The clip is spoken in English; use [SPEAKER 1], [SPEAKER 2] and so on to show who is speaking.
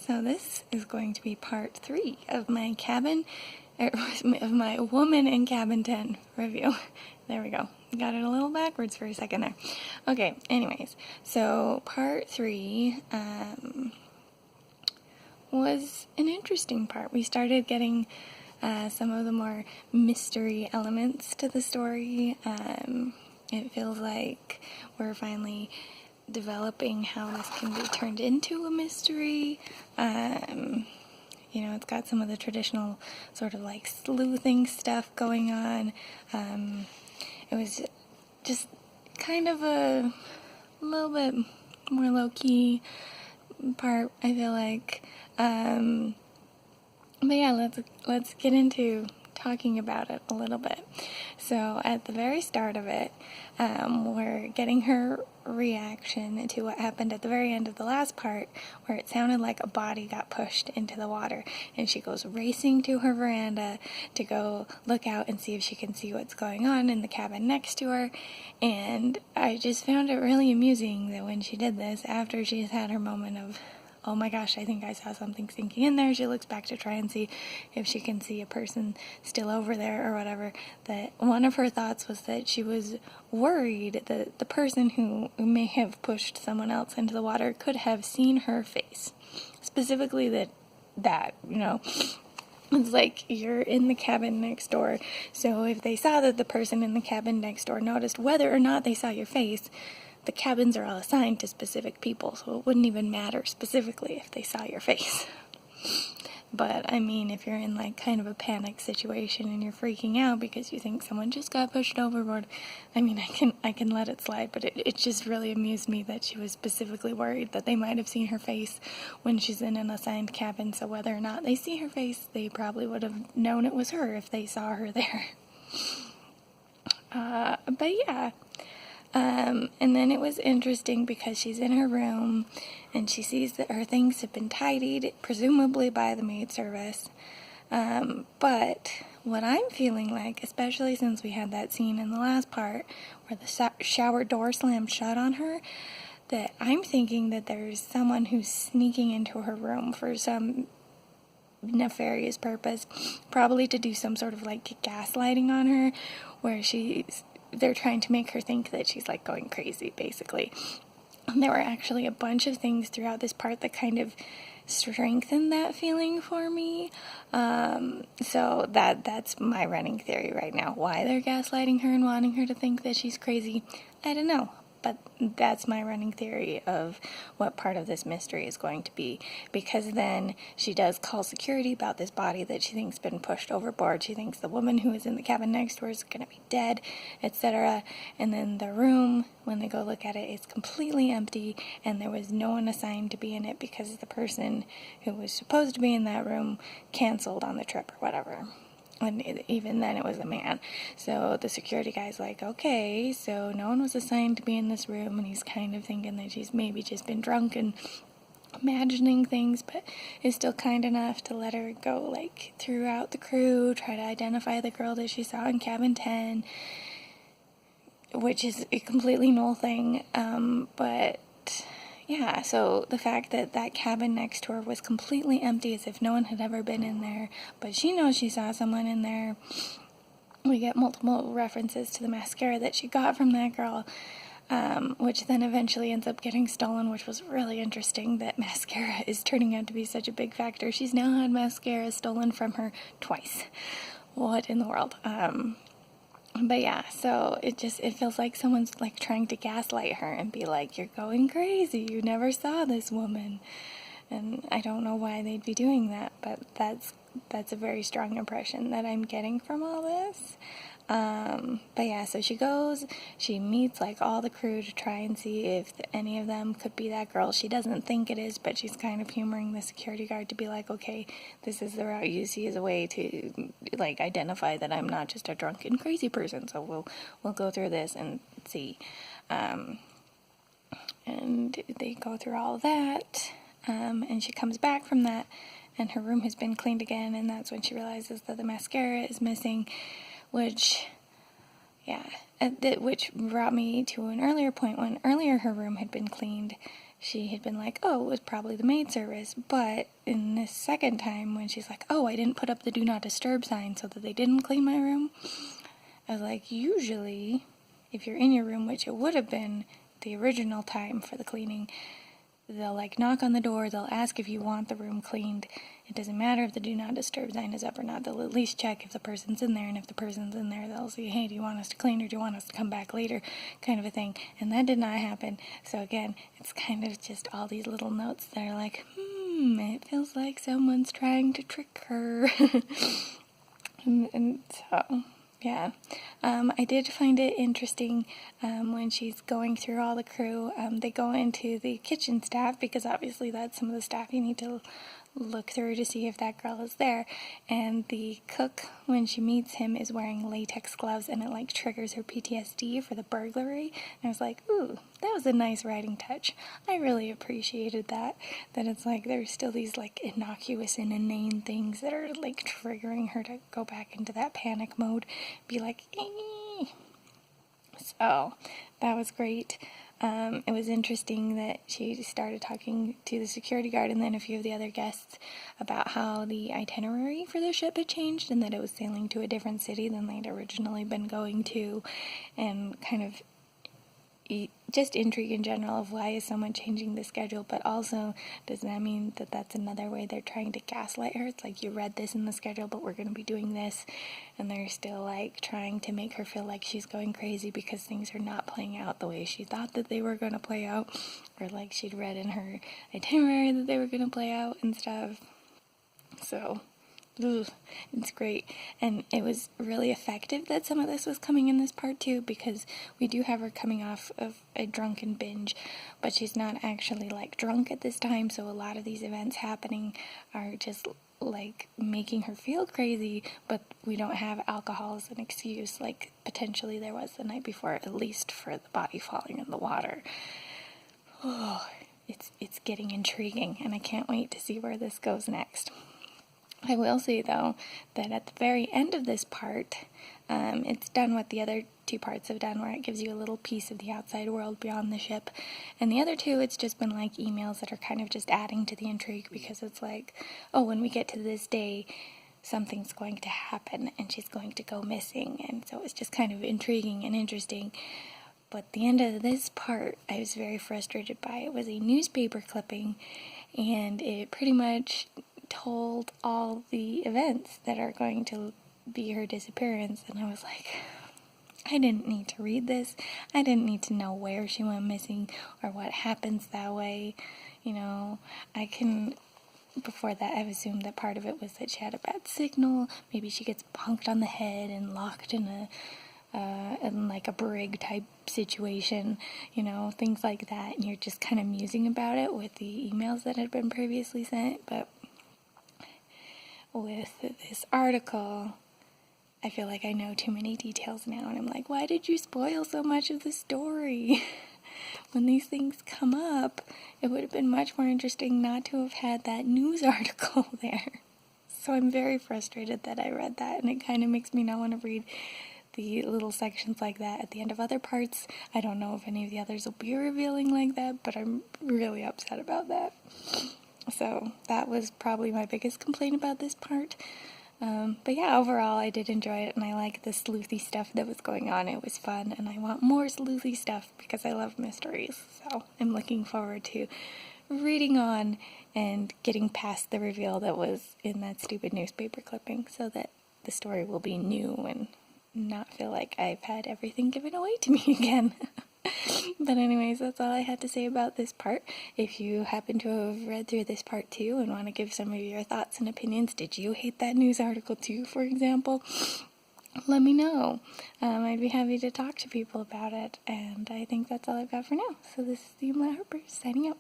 [SPEAKER 1] So this is going to be part 3 of my of my Woman in Cabin 10 review. There we go. Got it a little backwards for a second there. Okay, anyways, so part 3 was an interesting part. We started getting some of the more mystery elements to the story. It feels like we're finally developing how this can be turned into a mystery. It's got some of the traditional sort of like sleuthing stuff going on. It was just kind of a little bit more low-key part, I feel like. But yeah, let's get into talking about it a little bit. So at the very start of it, we're getting her reaction to what happened at the very end of the last part, where it sounded like a body got pushed into the water, and she goes racing to her veranda to go look out and see if she can see what's going on in the cabin next to her. And I just found it really amusing that when she did this, after she's had her moment of, oh my gosh, I think I saw something sinking in there, she looks back to try and see if she can see a person still over there or whatever, that one of her thoughts was that she was worried that the person who may have pushed someone else into the water could have seen her face. Specifically that it's like you're in the cabin next door, so if they saw that the person in the cabin next door noticed whether or not they saw your face, the cabins are all assigned to specific people, so it wouldn't even matter specifically if they saw your face. But, I mean, if you're in, like, kind of a panic situation and you're freaking out because you think someone just got pushed overboard, I mean, I can let it slide, but it just really amused me that she was specifically worried that they might have seen her face when she's in an assigned cabin, so whether or not they see her face, they probably would have known it was her if they saw her there. But yeah. And then it was interesting because she's in her room and she sees that her things have been tidied, presumably by the maid service. But what I'm feeling like, especially since we had that scene in the last part where the shower door slammed shut on her, that I'm thinking that there's someone who's sneaking into her room for some nefarious purpose, probably to do some sort of like gaslighting on her, where they're trying to make her think that she's like going crazy, basically. And there were actually a bunch of things throughout this part that kind of strengthened that feeling for me. So that's my running theory right now. Why they're gaslighting her and wanting her to think that she's crazy, I don't know. But that's my running theory of what part of this mystery is going to be. Because then she does call security about this body that she thinks has been pushed overboard. She thinks the woman who is in the cabin next door is going to be dead, etc. And then the room, when they go look at it, is completely empty. And there was no one assigned to be in it because the person who was supposed to be in that room canceled on the trip or whatever. And even then it was a man. So the security guy's like, okay, so no one was assigned to be in this room, and he's kind of thinking that she's maybe just been drunk and imagining things, but is still kind enough to let her go, like, throughout the crew, try to identify the girl that she saw in cabin 10, which is a completely null thing, but yeah, so the fact that that cabin next to her was completely empty, as if no one had ever been in there, but she knows she saw someone in there. We get multiple references to the mascara that she got from that girl, which then eventually ends up getting stolen, which was really interesting that mascara is turning out to be such a big factor. She's now had mascara stolen from her twice. What in the world? But yeah, so it feels like someone's like trying to gaslight her and be like, you're going crazy, you never saw this woman. And I don't know why they'd be doing that, but that's a very strong impression that I'm getting from all this. But yeah, so she meets like all the crew to try and see if any of them could be that girl. She doesn't think it is, but she's kind of humoring the security guard to be like, okay, this is the route you see as a way to like identify that I'm not just a drunken crazy person, so we'll go through this and see. And they go through all of that, and she comes back from that, and her room has been cleaned again, and that's when she realizes that the mascara is missing, which brought me to an earlier point when earlier her room had been cleaned. she had been like, oh, it was probably the maid service. But in this second time, when she's like, oh, I didn't put up the do not disturb sign so that they didn't clean my room, I was like, usually, if you're in your room, which it would have been the original time for the cleaning, they'll like knock on the door, they'll ask if you want the room cleaned. It doesn't matter if the do not disturb sign is up or not. They'll at least check if the person's in there, and if the person's in there, they'll say, hey, do you want us to clean or do you want us to come back later, kind of a thing. And that did not happen. So again, it's kind of just all these little notes that are like, it feels like someone's trying to trick her. and so... yeah, I did find it interesting when she's going through all the crew. They go into the kitchen staff, because obviously that's some of the staff you need to look through to see if that girl is there. And the cook, when she meets him, is wearing latex gloves, and it like triggers her PTSD for the burglary. And I was like, ooh, that was a nice writing touch. I really appreciated that it's like there's still these like innocuous and inane things that are like triggering her to go back into that panic mode, be like, ee. So that was great. It was interesting that she started talking to the security guard and then a few of the other guests about how the itinerary for the ship had changed, and that it was sailing to a different city than they'd originally been going to, and kind of just intrigue in general of why is someone changing the schedule, but also does that mean that that's another way they're trying to gaslight her? It's like, you read this in the schedule, but we're going to be doing this, and they're still like trying to make her feel like she's going crazy because things are not playing out the way she thought that they were going to play out, or like she'd read in her itinerary that they were going to play out and stuff. So it's great, and it was really effective that some of this was coming in this part too, because we do have her coming off of a drunken binge, but she's not actually like drunk at this time, so a lot of these events happening are just like making her feel crazy, but we don't have alcohol as an excuse like potentially there was the night before, at least for the body falling in the water. It's getting intriguing, and I can't wait to see where this goes next. I will say, though, that at the very end of this part, it's done what the other two parts have done, where it gives you a little piece of the outside world beyond the ship. And the other two, it's just been like emails that are kind of just adding to the intrigue, because it's like, oh, when we get to this day, something's going to happen, and she's going to go missing. And so it's just kind of intriguing and interesting. But the end of this part, I was very frustrated by. It was a newspaper clipping, and it pretty much told all the events that are going to be her disappearance, and I was like, I didn't need to read this. I didn't need to know where she went missing or what happens that way. Before that, I've assumed that part of it was that she had a bad signal. Maybe she gets bonked on the head and locked in like a brig type situation, things like that, and you're just kind of musing about it with the emails that had been previously sent. But with this article, I feel like I know too many details now, and I'm like, why did you spoil so much of the story? When these things come up, it would have been much more interesting not to have had that news article there. So I'm very frustrated that I read that, and it kind of makes me not want to read the little sections like that at the end of other parts. I don't know if any of the others will be revealing like that, but I'm really upset about that. So that was probably my biggest complaint about this part. But yeah, overall I did enjoy it, and I like the sleuthy stuff that was going on. It was fun, and I want more sleuthy stuff because I love mysteries. So I'm looking forward to reading on and getting past the reveal that was in that stupid newspaper clipping, so that the story will be new and not feel like I've had everything given away to me again. But anyways, that's all I had to say about this part. If you happen to have read through this part too and want to give some of your thoughts and opinions, did you hate that news article too, for example? Let me know. I'd be happy to talk to people about it, and I think that's all I've got for now. So this is Yuma Harper signing out.